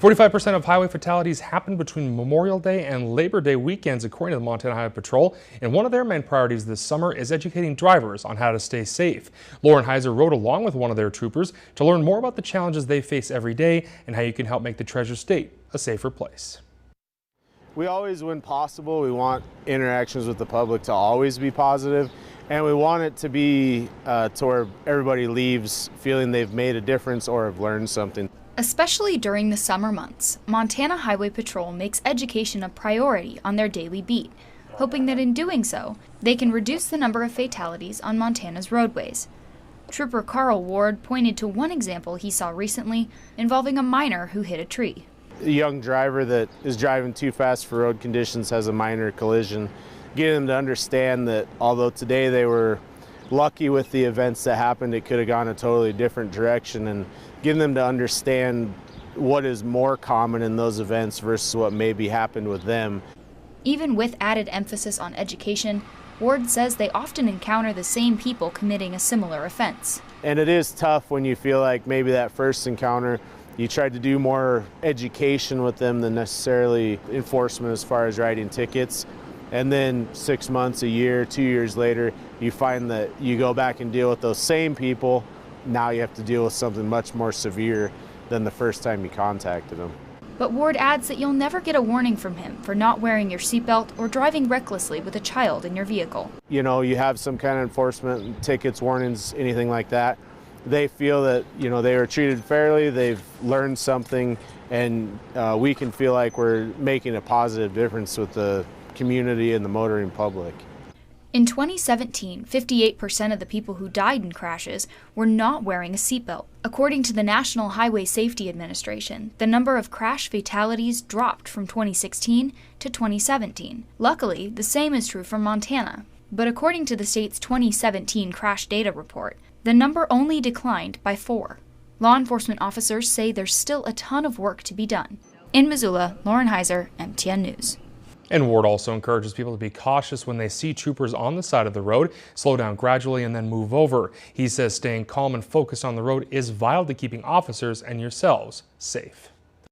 45% of highway fatalities happen between Memorial Day and Labor Day weekends, according to the Montana Highway Patrol. And one of their main priorities this summer is educating drivers on how to stay safe. Lauren Heiser rode along with one of their troopers to learn more about the challenges they face every day and how you can help make the Treasure State a safer place. We always, when possible, we want interactions with the public to always be positive, and we want it to be to where everybody leaves feeling they've made a difference or have learned something. Especially during the summer months, Montana Highway Patrol makes education a priority on their daily beat, hoping that in doing so, they can reduce the number of fatalities on Montana's roadways. Trooper Carl Ward pointed to one example he saw recently involving a minor who hit a tree. A young driver that is driving too fast for road conditions has a minor collision. Getting them to understand that although today they were lucky with the events that happened, it could have gone a totally different direction, and getting them to understand what is more common in those events versus what maybe happened with them. Even with added emphasis on education, Ward says they often encounter the same people committing a similar offense. And it is tough when you feel like maybe that first encounter you tried to do more education with them than necessarily enforcement as far as writing tickets. And then 6 months, a year, 2 years later, you find that you go back and deal with those same people. Now you have to deal with something much more severe than the first time you contacted them. But Ward adds that you'll never get a warning from him for not wearing your seatbelt or driving recklessly with a child in your vehicle. You know, you have some kind of enforcement, tickets, warnings, anything like that. They feel that, you know, they were treated fairly, they've learned something, and we can feel like we're making a positive difference with the community and the motoring public. In 2017, 58% of the people who died in crashes were not wearing a seatbelt. According to the National Highway Safety Administration, the number of crash fatalities dropped from 2016 to 2017. Luckily, the same is true for Montana. But according to the state's 2017 crash data report, the number only declined by 4. Law enforcement officers say there's still a ton of work to be done. In Missoula, Lauren Heiser, MTN News. And Ward also encourages people to be cautious when they see troopers on the side of the road, slow down gradually and then move over. He says staying calm and focused on the road is vital to keeping officers and yourselves safe.